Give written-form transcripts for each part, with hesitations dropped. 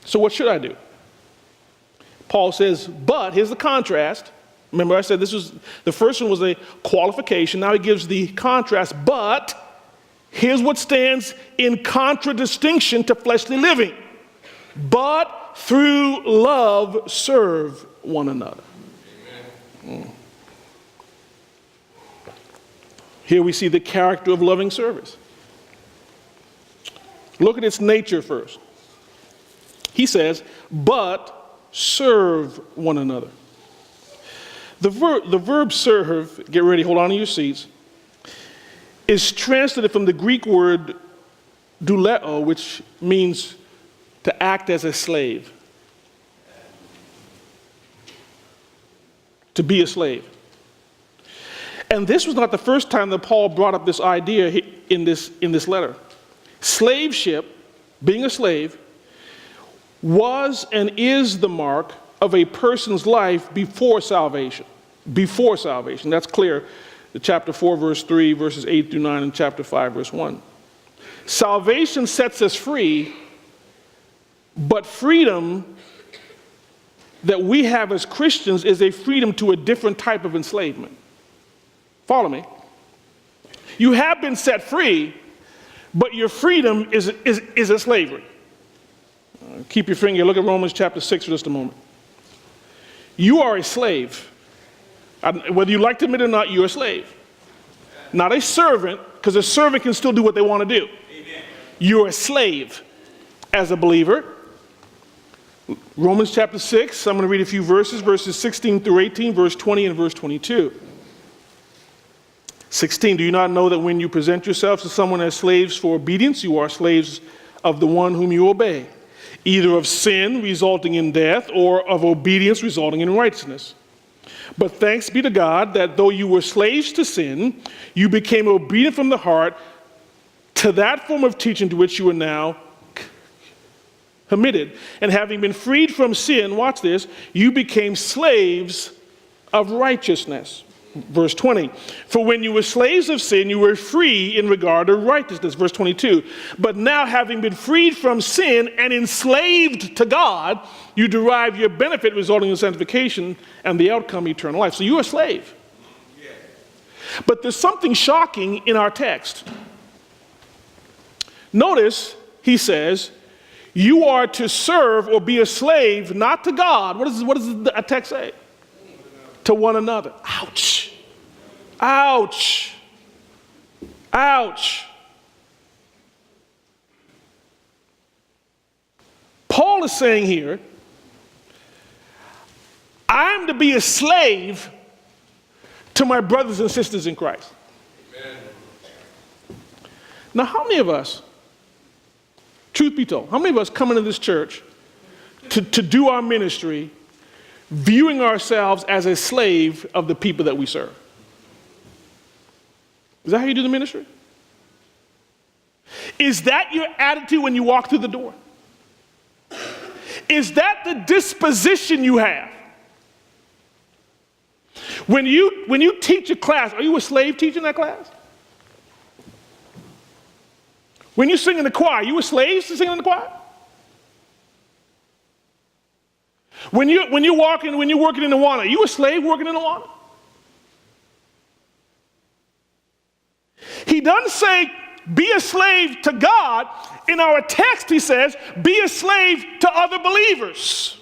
So what should I do? Paul says, but, here's the contrast. Remember I said the first one was a qualification. Now he gives the contrast, but here's what stands in contradistinction to fleshly living. But through love serve one another. Here we see the character of loving service. Look at its nature first. He says, but serve one another. The verb serve, get ready, hold on to your seats, is translated from the Greek word douleo, which means to act as a slave. To be a slave. And this was not the first time that Paul brought up this idea in this letter. Slaveship, being a slave, was and is the mark of a person's life before salvation. Before salvation. That's clear. Chapter 4, verse 3, verses 8 through 9, and chapter 5, verse 1. Salvation sets us free, but freedom that we have as Christians is a freedom to a different type of enslavement. Follow me? You have been set free, but your freedom is a slavery. Keep your finger, look at Romans chapter 6 for just a moment. You are a slave. Whether you like to admit it or not, you're a slave. Not a servant, because a servant can still do what they want to do. Amen. You're a slave as a believer. Romans chapter 6, I'm going to read a few verses 16 through 18, verse 20 and verse 22. 16, do you not know that when you present yourselves to someone as slaves for obedience, you are slaves of the one whom you obey, either of sin resulting in death or of obedience resulting in righteousness? But thanks be to God that though you were slaves to sin, you became obedient from the heart to that form of teaching to which you are now committed. And having been freed from sin, watch this, you became slaves of righteousness. Verse 20, for when you were slaves of sin, you were free in regard to righteousness. Verse 22, but now having been freed from sin and enslaved to God, you derive your benefit resulting in sanctification and the outcome eternal life. So you're a slave. But there's something shocking in our text. Notice, he says, you are to serve or be a slave, not to God. What does the text say? To one another. Ouch. Ouch. Ouch. Paul is saying here, I'm to be a slave to my brothers and sisters in Christ. Amen. Now, how many of us, truth be told, how many of us come into this church to do our ministry viewing ourselves as a slave of the people that we serve? Is that how you do the ministry? Is that your attitude when you walk through the door? Is that the disposition you have? When you teach a class, are you a slave teaching that class? When you sing in the choir, are you a slave to sing in the choir? When you're working in Awana, are you a slave working in Awana? He doesn't say be a slave to God. In our text, he says be a slave to other believers.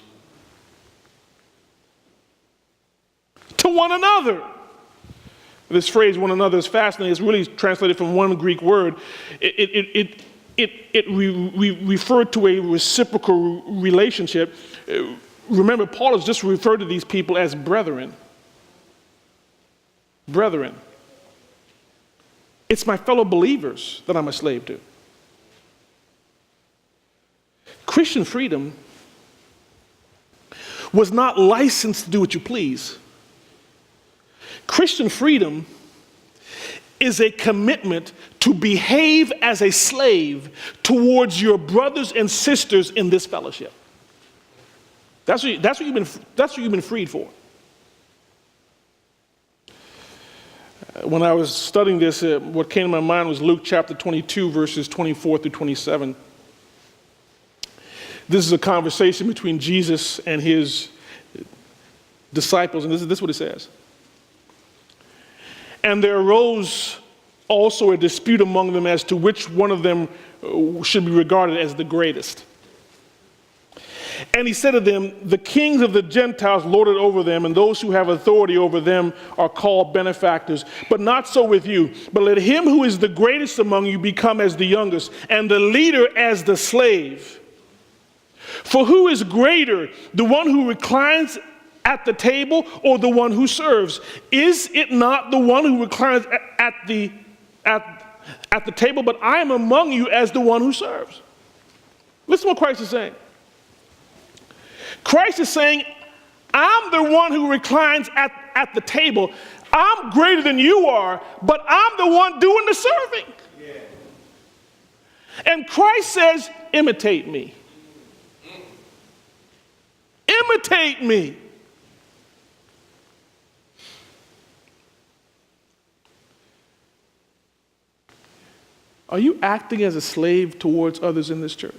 To one another. This phrase, one another, is fascinating. It's really translated from one Greek word. It referred to a reciprocal relationship. Remember, Paul has just referred to these people as brethren. Brethren. It's my fellow believers that I'm a slave to. Christian freedom was not licensed to do what you please. Christian freedom is a commitment to behave as a slave towards your brothers and sisters in this fellowship. That's what you've been freed for. When I was studying this, what came to my mind was Luke chapter 22, verses 24 through 27. This is a conversation between Jesus and his disciples, and this is what it says. And there arose also a dispute among them as to which one of them should be regarded as the greatest. And he said to them, the kings of the Gentiles lord it over them, and those who have authority over them are called benefactors. But not so with you. But let him who is the greatest among you become as the youngest, and the leader as the slave. For who is greater, the one who reclines at the table or the one who serves? Is it not the one who reclines at the table? But I am among you as the one who serves. Listen to what Christ is saying. Christ is saying, I'm the one who reclines at the table. I'm greater than you are, but I'm the one doing the serving. Yeah. And Christ says, imitate me. Imitate me. Are you acting as a slave towards others in this church?